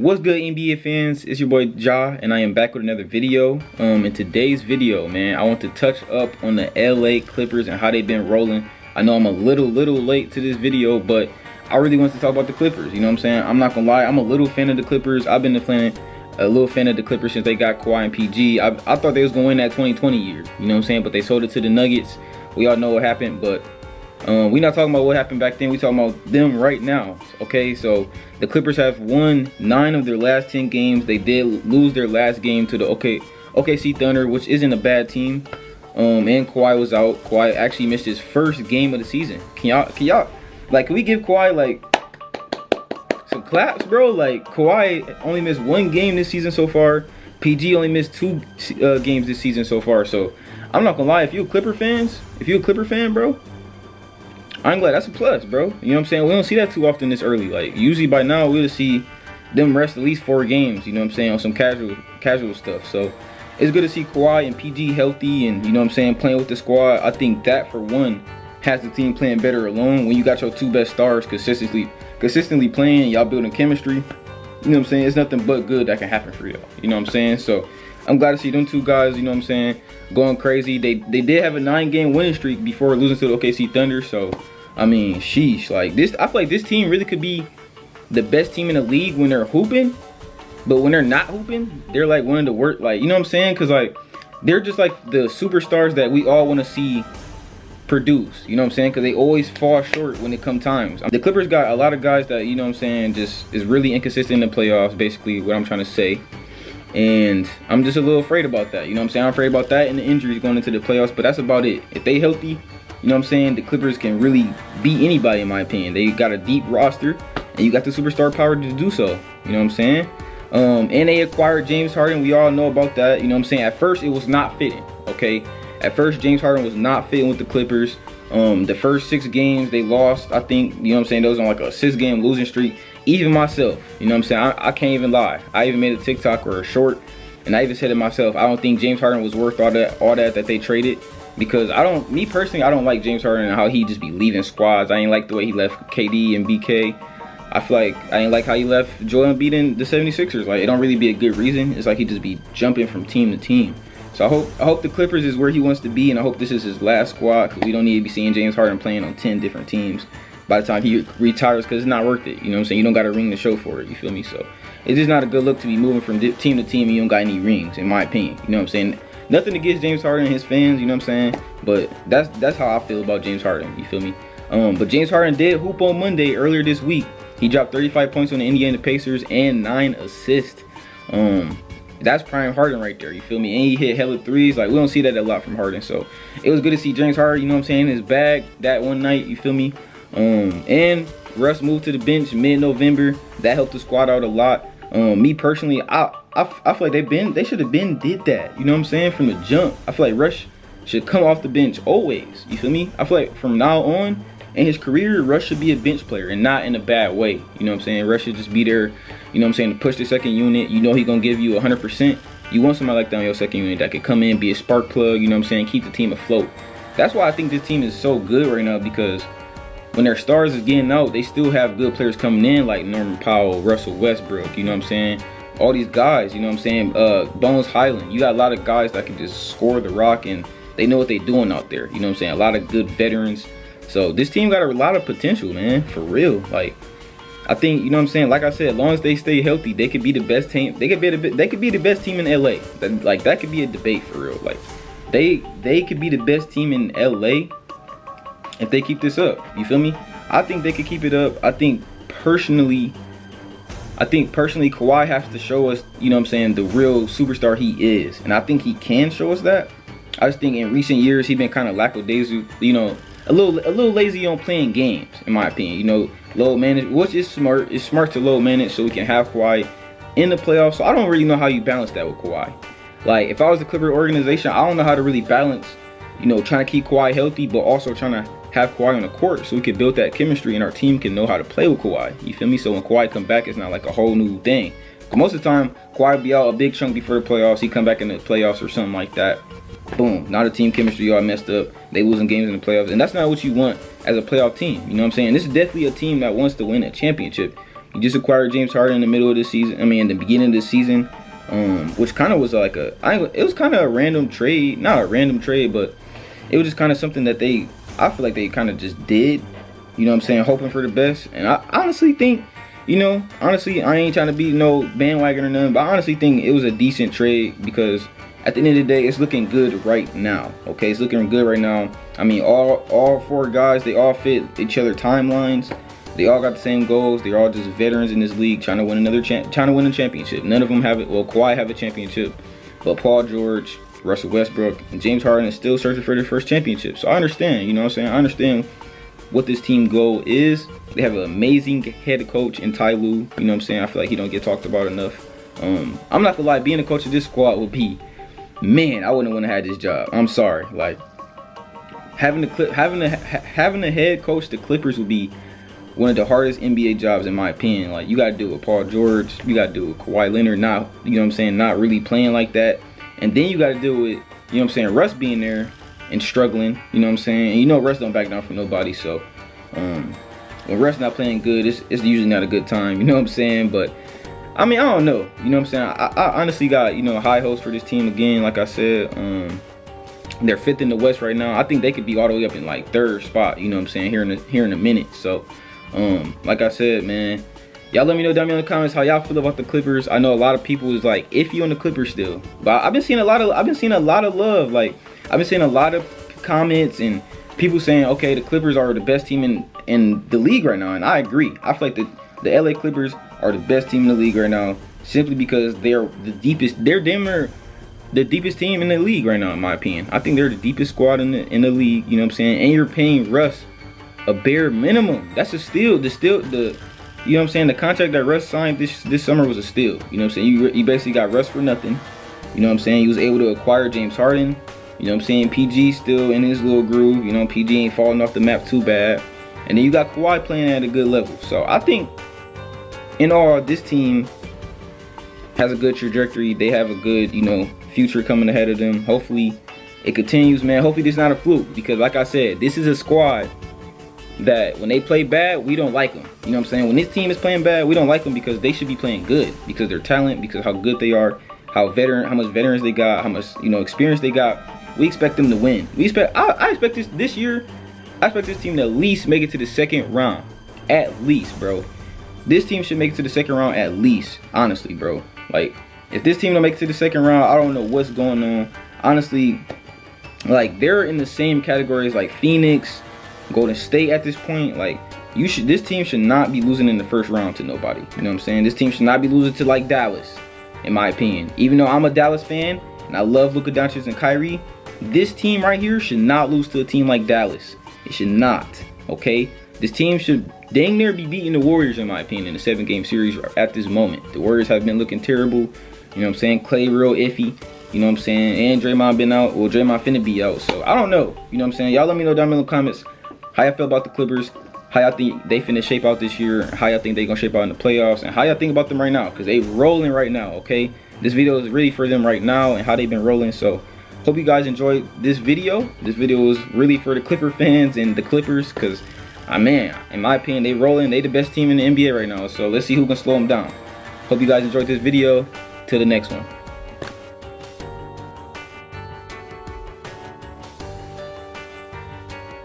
What's good, NBA fans? It's your boy Ja, and I am back with another video. In today's video, man, I want to touch up on the LA Clippers and how they've been rolling. I know I'm a little late to this video, but I really want to talk about the Clippers. You know what I'm saying? I'm not gonna lie, I'm a little fan of the Clippers. I've been a little fan of the Clippers since they got Kawhi and PG. I thought they was gonna win that 2020 year. You know what I'm saying? But they sold it to the Nuggets. We all know what happened, but we're not talking about what happened back then. We're talking about them right now. Okay, so the Clippers have won 9 of their last 10 games. They did lose their last game to the OKC Thunder, which isn't a bad team. And Kawhi was out. Kawhi actually missed his first game of the season. Can y'all like, can we give Kawhi like some claps, bro? Like, Kawhi only missed 1 game this season so far. PG only missed 2 games this season so far. So I'm not gonna lie, if you're a Clipper fan, bro, I'm glad. That's a plus, bro. You know what I'm saying? We don't see that too often this early. Like, usually by now we'll see them rest at least 4 games, you know what I'm saying, on some casual stuff. So it's good to see Kawhi and PG healthy and, you know what I'm saying, playing with the squad. I think that, for one, has the team playing better alone. When you got your 2 best stars consistently playing, y'all building chemistry, you know what I'm saying, it's nothing but good that can happen for y'all. You know what I'm saying? So I'm glad to see them 2 guys, you know what I'm saying, going crazy. They did have a 9-game winning streak before losing to the OKC Thunder. So I mean, sheesh, like this, I feel like this team really could be the best team in the league when they're hooping, but when they're not hooping, they're like one of the worst, like, you know what I'm saying? Because like, they're just like the superstars that we all want to see produce, you know what I'm saying? Because they always fall short when it come times. The Clippers got a lot of guys that, you know what I'm saying, just is really inconsistent in the playoffs, basically what I'm trying to say. And I'm just a little afraid about that, you know what I'm saying? I'm afraid about that and the injuries going into the playoffs, but that's about it. If they healthy, you know what I'm saying, the Clippers can really beat anybody, in my opinion. They got a deep roster, and you got the superstar power to do so. You know what I'm saying? And they acquired James Harden. We all know about that. You know what I'm saying? At first, it was not fitting, okay? At first, James Harden was not fitting with the Clippers. The first 6 games, they lost, I think, you know what I'm saying? They was on like a 6-game losing streak. Even myself, you know what I'm saying? I can't even lie. I even made a TikTok or a short, and I even said it myself. I don't think James Harden was worth all that they traded. Because me personally, I don't like James Harden and how he just be leaving squads. I ain't like the way he left KD and BK. I feel like I ain't like how he left Joel Embiid in the 76ers. Like, it don't really be a good reason. It's like he just be jumping from team to team. So I hope the Clippers is where he wants to be, and I hope this is his last squad, because we don't need to be seeing James Harden playing on 10 different teams by the time he retires, because it's not worth it. You know what I'm saying? You don't got a ring to show for it. You feel me? So it's just not a good look to be moving from team to team and you don't got any rings, in my opinion. You know what I'm saying? Nothing against James Harden and his fans, you know what I'm saying? But that's how I feel about James Harden, you feel me? But James Harden did hoop on Monday earlier this week. He dropped 35 points on the Indiana Pacers and 9 assists. That's prime Harden right there, you feel me? And he hit hella threes. Like, we don't see that a lot from Harden. So it was good to see James Harden, you know what I'm saying, in his bag that one night, you feel me? And Russ moved to the bench mid-November. That helped the squad out a lot. Me personally, I feel like they should have did that, you know what I'm saying, from the jump. I feel like Russ should come off the bench always, you feel me? I feel like from now on in his career, Russ should be a bench player, and not in a bad way, you know what I'm saying? Russ should just be there, you know what I'm saying, to push the second unit. You know he gonna give you 100%. You want somebody like that on your second unit that could come in, be a spark plug, you know what I'm saying, keep the team afloat. That's why I think this team is so good right now, because when their stars is getting out, they still have good players coming in, like Norman Powell, Russell Westbrook, you know what I'm saying? All these guys, you know what I'm saying? Bones Highland. You got a lot of guys that can just score the rock, and they know what they're doing out there, you know what I'm saying? A lot of good veterans. So this team got a lot of potential, man, for real. Like, I think, you know what I'm saying, like I said, as long as they stay healthy, they could be the best team. They could be the best team in LA. That could be a debate for real. Like, they could be the best team in LA if they keep this up, you feel me? I think they could keep it up. I think personally Kawhi has to show us, you know what I'm saying, the real superstar he is. And I think he can show us that. I just think in recent years he's been kind of lackadaisical, you know, a little lazy on playing games, in my opinion. You know, low manage, which is smart. It's smart to low manage so we can have Kawhi in the playoffs. So I don't really know how you balance that with Kawhi. Like, if I was the Clipper organization, I don't know how to really balance, you know, trying to keep Kawhi healthy, but also trying to have Kawhi on the court so we can build that chemistry and our team can know how to play with Kawhi. You feel me? So when Kawhi come back, it's not like a whole new thing. But most of the time, Kawhi be out a big chunk before the playoffs. He come back in the playoffs or something like that. Boom. Now the team chemistry all messed up. They losing games in the playoffs. And that's not what you want as a playoff team. You know what I'm saying? This is definitely a team that wants to win a championship. You just acquired James Harden in the middle of the season. I mean, in the beginning of the season, which kind of was like it was kind of a random trade. Not a random trade, but it was just kind of something that I feel like they kind of just did. You know what I'm saying? Hoping for the best. And I honestly think, you know, honestly, I ain't trying to be no bandwagon or nothing, but I honestly think it was a decent trade because at the end of the day, it's looking good right now. Okay, it's looking good right now. I mean, all 4 guys, they all fit each other timelines. They all got the same goals. They're all just veterans in this league trying to win a championship. None of them have it. Well, Kawhi have a championship, but Paul George, Russell Westbrook, and James Harden is still searching for their first championship. So I understand, you know what I'm saying? I understand what this team goal is. They have an amazing head coach in Ty Lue. You know what I'm saying? I feel like he don't get talked about enough. I'm not gonna lie, being a coach of this squad would be, man, I wouldn't want to have this job. I'm sorry. Like having a head coach the Clippers would be one of the hardest NBA jobs in my opinion. Like you gotta do it with Paul George, you gotta do it with Kawhi Leonard, not, you know what I'm saying, not really playing like that. And then you gotta deal with, you know what I'm saying, Russ being there and struggling, you know what I'm saying? And you know Russ don't back down from nobody, so when Russ not playing good, it's usually not a good time, you know what I'm saying? But I mean, I don't know, you know what I'm saying? I honestly got, you know, high hopes for this team again. Like I said, they're 5th in the West right now. I think they could be all the way up in like 3rd spot, you know what I'm saying, here in a minute. So like I said, man, y'all let me know down below in the comments how y'all feel about the Clippers. I know a lot of people is like iffy on the Clippers still, but I've been seeing a lot of love. Like I've been seeing a lot of comments and people saying, okay, the Clippers are the best team in the league right now, and I agree. I feel like the LA Clippers are the best team in the league right now, simply because they're the deepest. They're the deepest team in the league right now, in my opinion. I think they're the deepest squad in the league. You know what I'm saying? And you're paying Russ a bare minimum. That's a steal. You know what I'm saying? The contract that Russ signed this summer was a steal. You know what I'm saying? You basically got Russ for nothing. You know what I'm saying? He was able to acquire James Harden. You know what I'm saying? PG still in his little groove. You know, PG ain't falling off the map too bad. And then you got Kawhi playing at a good level. So I think in all, this team has a good trajectory. They have a good, you know, future coming ahead of them. Hopefully it continues, man. Hopefully this is not a fluke, because like I said, this is a squad that when they play bad, we don't like them. You know what I'm saying? When this team is playing bad, we don't like them because they should be playing good, because their talent, because how good they are, how much veterans they got, how much, you know, experience they got. We expect them to win. I expect this year, I expect this team to at least make it to the 2nd round. At least, bro. This team should make it to the 2nd round at least, honestly, bro. Like, if this team don't make it to the 2nd round, I don't know what's going on. Honestly, like, they're in the same categories like Phoenix, Golden State at this point. Like, this team should not be losing in the 1st round to nobody. You know what I'm saying? This team should not be losing to like Dallas, in my opinion. Even though I'm a Dallas fan and I love Luka Doncic and Kyrie, this team right here should not lose to a team like Dallas. It should not, okay? This team should dang near be beating the Warriors, in my opinion, in the 7-game series at this moment. The Warriors have been looking terrible. You know what I'm saying? Clay real iffy. You know what I'm saying? And Draymond been out. Well, Draymond finna be out. So, I don't know. You know what I'm saying? Y'all let me know down below in the comments how y'all feel about the Clippers, how y'all think they finna shape out this year, how y'all think they gonna shape out in the playoffs, and how y'all think about them right now, because they rolling right now, okay? This video is really for them right now and how they've been rolling. So, hope you guys enjoyed this video. This video is really for the Clipper fans and the Clippers, because, man, in my opinion, they rolling. They the best team in the NBA right now. So, let's see who can slow them down. Hope you guys enjoyed this video. Till the next one.